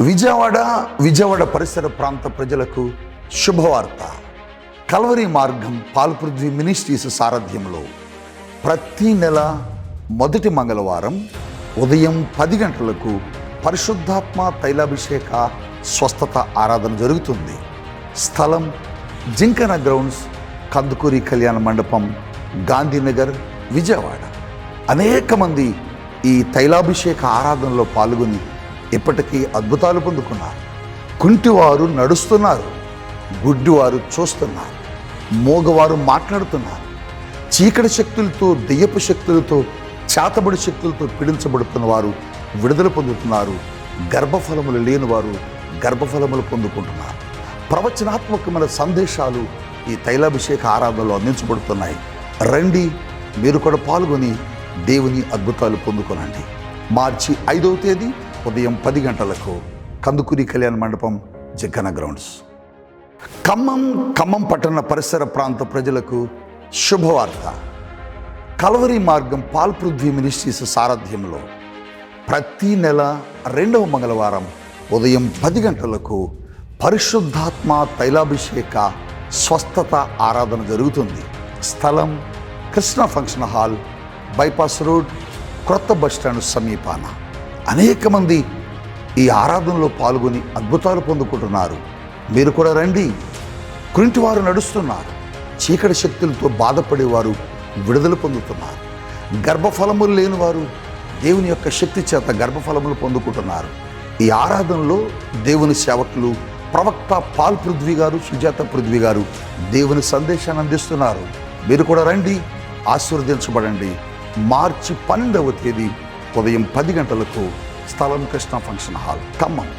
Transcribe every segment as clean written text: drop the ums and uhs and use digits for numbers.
విజయవాడ పరిసర ప్రాంత ప్రజలకు శుభవార్త. కల్వరి మార్గం పాల్పృథ్వీ మినిస్ట్రీస్ సారథ్యంలో ప్రతి నెల మొదటి మంగళవారం ఉదయం 10 గంటలకు పరిశుద్ధాత్మ తైలాభిషేక స్వస్థత ఆరాధన జరుగుతుంది. స్థలం జింకన గ్రౌండ్స్, కందుకూరి కళ్యాణ మండపం, గాంధీనగర్, విజయవాడ. అనేక మంది ఈ తైలాభిషేక ఆరాధనలో పాల్గొని ఇప్పటికీ అద్భుతాలు పొందుకున్నారు. కుంటివారు నడుస్తున్నారు, గుడ్డివారు చూస్తున్నారు, మోగవారు మాట్లాడుతున్నారు, చీకటి శక్తులతో, దెయ్యపు శక్తులతో, చేతబడి శక్తులతో పీడించబడుతున్న వారు విడుదల పొందుతున్నారు. గర్భఫలములు లేని వారు గర్భఫలములు పొందుకుంటున్నారు. ప్రవచనాత్మకమైన సందేశాలు ఈ తైలాభిషేక ఆరాధనలో అందించబడుతున్నాయి. రండి, మీరు కూడా పాల్గొని దేవుని అద్భుతాలు పొందుకోనండి. మార్చి 5వ తేదీ ఉదయం 10 గంటలకు కందుకూరి కళ్యాణ మండపం, జింకన గ్రౌండ్స్. ఖమ్మం పట్టణ పరిసర ప్రాంత ప్రజలకు శుభవార్త. కల్వరి మార్గం పాల్పృథ్వీ మినిస్ట్రీస్ సారథ్యంలో ప్రతి నెల 2వ మంగళవారం ఉదయం 10 గంటలకు పరిశుద్ధాత్మ తైలాభిషేక స్వస్థత ఆరాధన జరుగుతుంది. స్థలం Krishna function hall, bypass road, క్రొత్త బస్టాండ్ సమీపాన. అనేక మంది ఈ ఆరాధనలో పాల్గొని అద్భుతాలు పొందుకుంటున్నారు. మీరు కూడా రండి. కుంటివారు నడుస్తున్నారు, చీకటి శక్తులతో బాధపడేవారు విడుదల పొందుతున్నారు, గర్భఫలములు లేని వారు దేవుని యొక్క శక్తి చేత గర్భఫలములు పొందుకుంటున్నారు. ఈ ఆరాధనలో దేవుని సేవకులు ప్రవక్త పాల్పృథ్వీ గారు, సుజాత పృథ్వీ గారు దేవుని సందేశాన్ని అందిస్తున్నారు. మీరు కూడా రండి, ఆశీర్వదించబడండి. మార్చి 12వ తేదీ ఉదయం 10 గంటలకు స్థలం కృష్ణ ఫంక్షన్ హాల్, ఖమ్మం.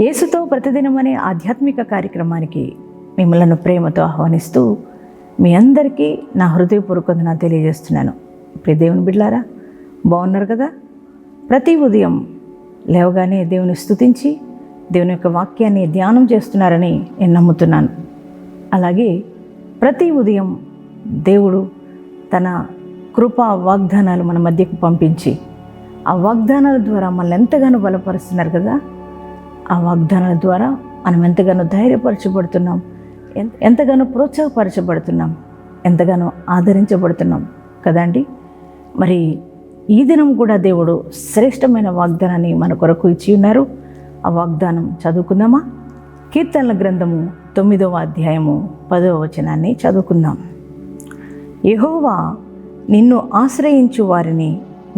యేసుతో ప్రతిదినం అనే ఆధ్యాత్మిక కార్యక్రమానికి మిమ్మల్ని ప్రేమతో ఆహ్వానిస్తూ మీ అందరికీ నా హృదయపూర్వక వందనాలు తెలియజేస్తున్నాను. ప్రియ దేవుని బిడ్డలారా, బాగున్నారు కదా? ప్రతి ఉదయం లేవగానే దేవుని స్తుతించి దేవుని యొక్క వాక్యాన్ని ధ్యానం చేస్తున్నారని నేను నమ్ముతున్నాను. అలాగే ప్రతి ఉదయం దేవుడు తన కృపా వాగ్దానాలు మన మధ్యకు పంపించి ఆ వాగ్దానాల ద్వారా మనల్ని ఎంతగానో బలపరుస్తున్నారు కదా. ఆ వాగ్దానాల ద్వారా మనం ఎంతగానో ధైర్యపరచబడుతున్నాం, ఎంతగానో ప్రోత్సాహపరచబడుతున్నాం, ఎంతగానో ఆదరించబడుతున్నాం కదండి. మరి ఈ దినం కూడా దేవుడు శ్రేష్టమైన వాగ్దానాన్ని మన కొరకు ఇచ్చి ఉన్నారు. ఆ వాగ్దానం చదువుకుందామా? కీర్తనల గ్రంథము 9వ అధ్యాయము 10వ వచనాన్ని చదువుకుందాం. యెహోవా, నిన్ను ఆశ్రయించు వారిని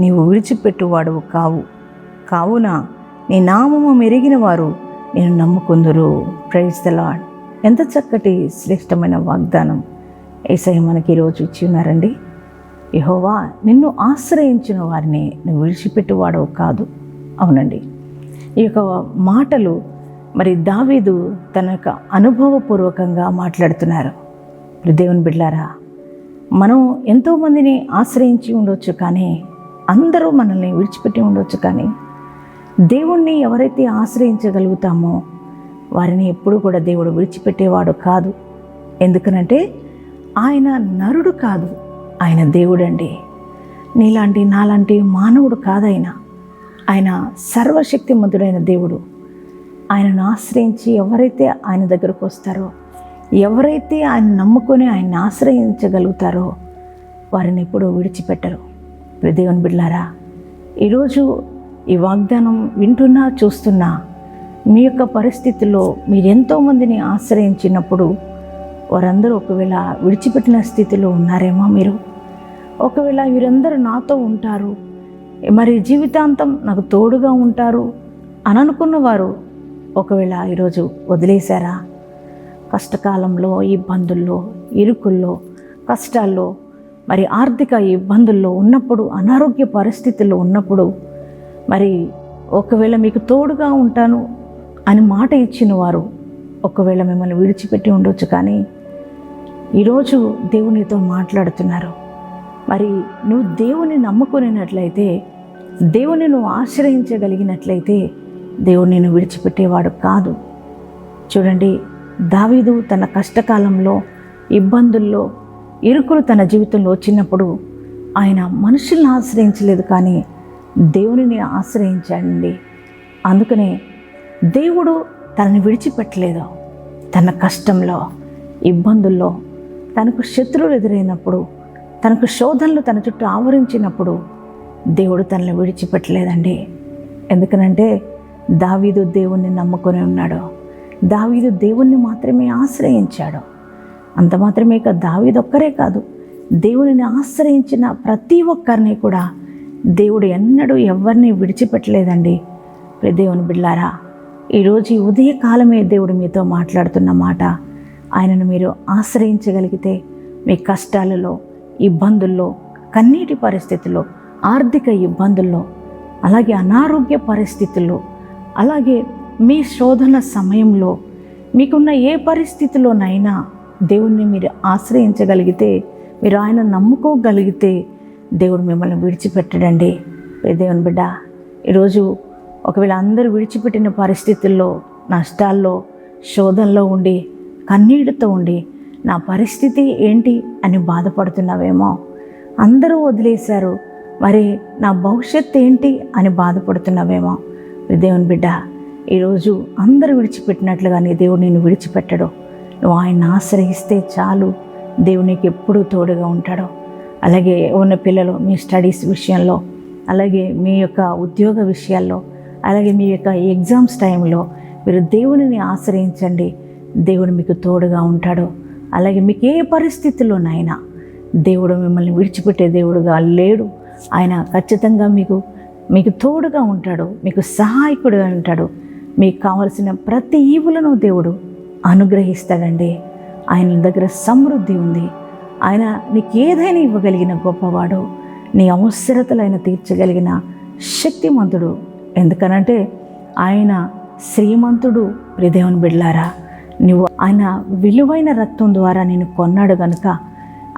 నీవు విడిచిపెట్టువాడవు కావు, కావున నీ నామము మెరిగిన వారు నేను నమ్ముకుందురు. Praise the lord. ఎంత చక్కటి శ్రేష్టమైన వాగ్దానం యేసయ్య మనకి ఈరోజు ఇచ్చి ఉన్నారండి. యెహోవా, నిన్ను ఆశ్రయించిన వారిని నువ్వు విడిచిపెట్టువాడవు కాదు. అవునండి, ఈ యొక్క మాటలు మరి దావీదు తన యొక్క అనుభవపూర్వకంగా మాట్లాడుతున్నారు. దేవుని బిడ్డలారా, మనం ఎంతోమందిని ఆశ్రయించి ఉండొచ్చు, కానీ అందరూ మనల్ని విడిచిపెట్టి ఉండొచ్చు, కానీ దేవుణ్ణి ఎవరైతే ఆశ్రయించగలుగుతామో వారిని ఎప్పుడు కూడా దేవుడు విడిచిపెట్టేవాడు కాదు. ఎందుకనంటే ఆయన నరుడు కాదు, ఆయన దేవుడండి. నీలాంటి నాలాంటి మానవుడు కాదైనా, ఆయన సర్వశక్తిమంతుడైన దేవుడు. ఆయనను ఆశ్రయించి ఎవరైతే ఆయన దగ్గరకు వస్తారో, ఎవరైతే ఆయన నమ్ముకొని ఆయన్ని ఆశ్రయించగలుగుతారో వారిని ఎప్పుడూ విడిచిపెట్టరు. దేవుని బిడ్డలారా, ఈరోజు ఈ వాగ్దానం వింటున్నా చూస్తున్నా మీ యొక్క పరిస్థితుల్లో మీరు ఎంతోమందిని ఆశ్రయించినప్పుడు వారందరూ ఒకవేళ విడిచిపెట్టిన స్థితిలో ఉన్నారేమో, మీరు ఒకవేళ వీరందరూ నాతో ఉంటారు, మరి జీవితాంతం నాకు తోడుగా ఉంటారు అని అనుకున్న వారు ఒకవేళ ఈరోజు వదిలేశారా? కష్టకాలంలో, ఇబ్బందుల్లో, ఇరుకుల్లో, కష్టాల్లో, మరి ఆర్థిక ఇబ్బందుల్లో ఉన్నప్పుడు, అనారోగ్య పరిస్థితుల్లో ఉన్నప్పుడు, మరి ఒకవేళ మీకు తోడుగా ఉంటాను అని మాట ఇచ్చిన వారు ఒకవేళ మిమ్మల్ని విడిచిపెట్టి ఉండొచ్చు. కానీ ఈరోజు దేవునితో మాట్లాడుతున్నారు. మరి నువ్వు దేవుని నమ్ముకునేటట్లయితే, దేవుని నువ్వు ఆశ్రయించగలిగినట్లయితే దేవుడు నిన్ను విడిచిపెట్టేవాడు కాదు. చూడండి, దావీదు తన కష్టకాలంలో, ఇబ్బందుల్లో, ఇరుకులు తన జీవితంలో వచ్చినప్పుడు ఆయన మనుషుల్ని ఆశ్రయించలేదు, కానీ దేవునిని ఆశ్రయించాడండి. అందుకనే దేవుడు తనని విడిచిపెట్టలేదు. తన కష్టంలో, ఇబ్బందుల్లో, తనకు శత్రువులు ఎదురైనప్పుడు, తనకు శోధనలు తన చుట్టూ ఆవరించినప్పుడు దేవుడు తనని విడిచిపెట్టలేదండి. ఎందుకనంటే దావీదు దేవుణ్ణి నమ్ముకొని ఉన్నాడు. దావీదు దేవుణ్ణి మాత్రమే ఆశ్రయించాడు. అంత మాత్రమే కాదు, దావీదు ఒక్కరే కాదు, దేవునిని ఆశ్రయించిన ప్రతి ఒక్కరిని కూడా దేవుడు ఎన్నడూ ఎవరిని విడిచిపెట్టలేదండి. దేవుని బిడ్డలారా, ఈరోజు ఈ ఉదయకాలమే దేవుడు మీతో మాట్లాడుతున్న మాట, ఆయనను మీరు ఆశ్రయించగలిగితే మీ కష్టాలలో, ఇబ్బందుల్లో, కన్నీటి పరిస్థితుల్లో, ఆర్థిక ఇబ్బందుల్లో, అలాగే అనారోగ్య పరిస్థితుల్లో, అలాగే మీ శోధన సమయంలో, మీకున్న ఏ పరిస్థితిలోనైనా దేవుణ్ణి మీరు ఆశ్రయించగలిగితే, మీరు ఆయన నమ్ముకోగలిగితే దేవుడు మిమ్మల్ని విడిచిపెట్టడండి. దేవుని బిడ్డ, ఈరోజు ఒకవేళ అందరూ విడిచిపెట్టిన పరిస్థితుల్లో, నష్టాల్లో, శోధనలో ఉండి, కన్నీటితో ఉండి నా పరిస్థితి ఏంటి అని బాధపడుతున్నావేమో. అందరూ వదిలేశారు, మరి నా భవిష్యత్తు ఏంటి అని బాధపడుతున్నావేమో. దేవుని బిడ్డ, ఈరోజు అందరూ విడిచిపెట్టినట్లుగా నీ దేవుడు నిన్ను విడిచిపెట్టడు. నువ్వు ఆయన్ని ఆశ్రయిస్తే చాలు, దేవునికి ఎప్పుడూ తోడుగా ఉంటాడు. అలాగే ఉన్న పిల్లలు మీ స్టడీస్ విషయంలో, అలాగే మీ యొక్క ఉద్యోగ విషయాల్లో, అలాగే మీ యొక్క ఎగ్జామ్స్ టైంలో మీరు దేవునిని ఆశ్రయించండి. దేవుడు మీకు తోడుగా ఉంటాడు. అలాగే మీకు ఏ పరిస్థితుల్లోనైనా దేవుడు మిమ్మల్ని విడిచిపెట్టే దేవుడుగా లేడు. ఆయన ఖచ్చితంగా మీకు తోడుగా ఉంటాడు, మీకు సహాయకుడుగా ఉంటాడు. మీకు కావలసిన ప్రతి ఈవులను దేవుడు అనుగ్రహిస్తాడండి. ఆయన దగ్గర సమృద్ధి ఉంది. ఆయన నీకు ఏదైనా ఇవ్వగలిగిన గొప్పవాడు, నీ అవసరతలైన తీర్చగలిగిన శక్తిమంతుడు. ఎందుకనంటే ఆయన శ్రీమంతుడు. దేవుని బిడ్డలారా, నువ్వు ఆయన విలువైన రక్తం ద్వారా నేను కొన్నాడు కనుక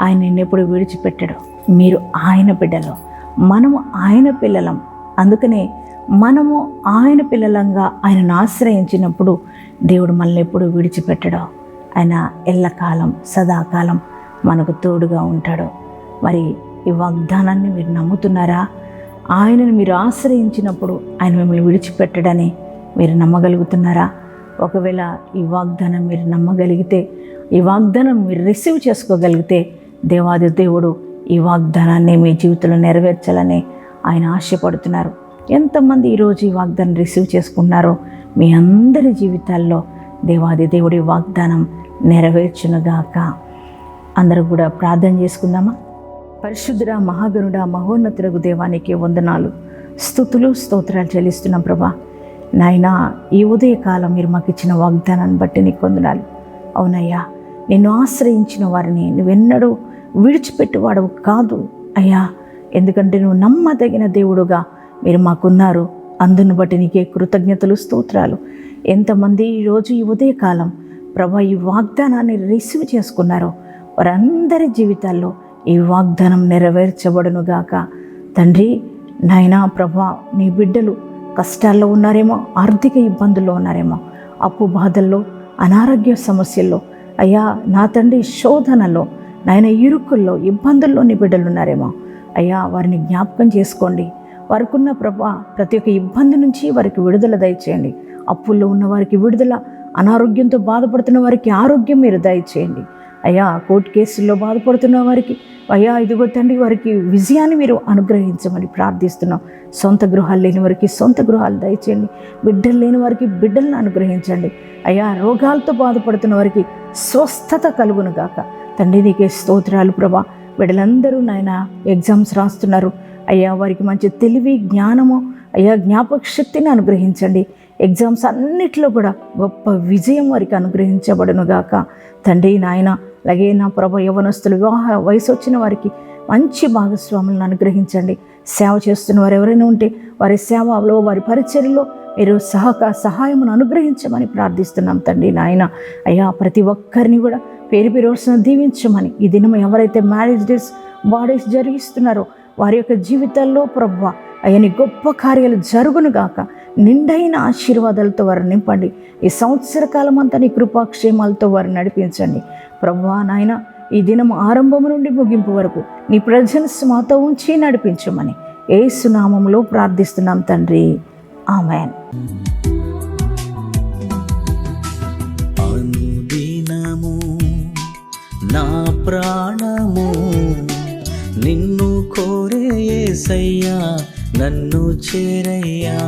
ఆయన నిన్నెప్పుడు విడిచిపెట్టాడు. మీరు ఆయన బిడ్డలు, మనము ఆయన పిల్లలం. అందుకనే మనము ఆయన పిల్లలంగా ఆయనను ఆశ్రయించినప్పుడు దేవుడు మనల్ని ఎప్పుడు విడిచిపెట్టడు. ఆయన ఎల్లకాలం, సదాకాలం మనకు తోడుగా ఉంటాడు. మరి ఈ వాగ్దానాన్ని మీరు నమ్ముతున్నారా? ఆయనను మీరు ఆశ్రయించినప్పుడు ఆయన మిమ్మల్ని విడిచిపెట్టడని మీరు నమ్మగలుగుతున్నారా? ఒకవేళ ఈ వాగ్దానం మీరు నమ్మగలిగితే, ఈ వాగ్దానం మీరు రిసీవ్ చేసుకోగలిగితే, దేవాది దేవుడు ఈ వాగ్దానాన్ని మీ జీవితంలో నెరవేర్చాలని ఆయన ఆశపడుతున్నారు. ఎంతమంది ఈరోజు ఈ వాగ్దానం రిసీవ్ చేసుకున్నారో మీ అందరి జీవితాల్లో దేవాది దేవుడి వాగ్దానం నెరవేర్చునుగాక. అందరూ కూడా ప్రార్థన చేసుకుందామా? పరిశుద్ధుడా, మహాగణుడా, మహోన్నతుడగు దేవానికి వందనాలు, స్తుతులు, స్తోత్రాలు చెల్లిస్తున్నాం ప్రభా. నాయనా, ఈ ఉదయకాలం మీరు మాకు ఇచ్చిన వాగ్దానాన్ని బట్టి నీకు వందనాలు. అవునయ్యా, నిన్ను ఆశ్రయించిన వారిని నువ్వెన్నడూ విడిచిపెట్టువాడవు కాదు అయ్యా. ఎందుకంటే నువ్వు నమ్మదగిన దేవుడుగా మీరు మాకున్నారు. అందును బట్టి నీకే కృతజ్ఞతలు, స్తోత్రాలు. ఎంతమంది ఈరోజు ఈ ఉదయకాలం ప్రభా ఈ వాగ్దానాన్ని రిసీవ్ చేసుకున్నారో వారందరి జీవితాల్లో ఈ వాగ్దానం నెరవేర్చబడునుగాక. తండ్రి, నాయనా ప్రభా, నీ బిడ్డలు కష్టాల్లో ఉన్నారేమో, ఆర్థిక ఇబ్బందుల్లో ఉన్నారేమో, అప్పు బాధల్లో, అనారోగ్య సమస్యల్లో, అయ్యా నా తండ్రి శోధనలో, నాయన ఇరుకుల్లో, ఇబ్బందుల్లో నీ బిడ్డలు ఉన్నారేమో అయ్యా, వారిని జ్ఞాపకం చేసుకోండి. వారికున్న ప్రభా ప్రతి ఒక్క ఇబ్బంది నుంచి వారికి విడుదల దయచేయండి. అప్పుల్లో ఉన్న వారికి విడుదల, అనారోగ్యంతో బాధపడుతున్న వారికి ఆరోగ్యం మీరు దయచేయండి అయ్యా. కోర్టు కేసుల్లో బాధపడుతున్న వారికి అయ్యా ఇదిగో తండ్రి వారికి విజయాన్ని మీరు అనుగ్రహించమని ప్రార్థిస్తున్నాం. సొంత గృహాలు లేని వారికి సొంత గృహాలు దయచేయండి. బిడ్డలు లేని వారికి బిడ్డలను అనుగ్రహించండి అయ్యా. రోగాలతో బాధపడుతున్న వారికి స్వస్థత కలుగును గాక. తండ్రి నీకే స్తోత్రాలు ప్రభా. బిడ్డలందరూ నాయన ఎగ్జామ్స్ రాస్తున్నారు అయ్యా, వారికి మంచి తెలివి, జ్ఞానము, అయ్యా జ్ఞాపక శక్తిని అనుగ్రహించండి. ఎగ్జామ్స్ అన్నిటిలో కూడా గొప్ప విజయం వారికి అనుగ్రహించబడును గాక తండ్రి నాయన. అలాగే నా ప్రభు యవ్వనస్తులు, వివాహ వయసు వచ్చిన వారికి మంచి భాగస్వాములను అనుగ్రహించండి. సేవ చేస్తున్న వారు ఎవరైనా ఉంటే వారి సేవలో, వారి పరిచర్యలో మీరు సహాయమును అనుగ్రహించమని ప్రార్థిస్తున్నాం తండ్రి నాయన. అయ్యా, ప్రతి ఒక్కరిని కూడా పేరు పేరు దీవించమని, ఈ దినం ఎవరైతే మ్యారేజ్ డేస్, బర్త్డేస్ జరిగిస్తున్నారో వారి యొక్క జీవితాల్లో ప్రభువా అయ్యని గొప్ప కార్యాలు జరుగును గాక. నిండైన ఆశీర్వాదాలతో వారు నింపండి. ఈ సంవత్సర కాలం అంతా నీ కృపాక్షేమాలతో వారు నడిపించండి ప్రభువా నాయన. ఈ దినం ఆరంభం నుండి ముగింపు వరకు నీ ప్రజెన్స్ మాతో ఉంచి నడిపించమని యేసు నామములో ప్రార్థిస్తున్నాం తండ్రి, ఆమేన్. అనుదినము నా ప్రాణము నిన్ను కోరే యేసయ్యా, నన్ను చేరయ్యా.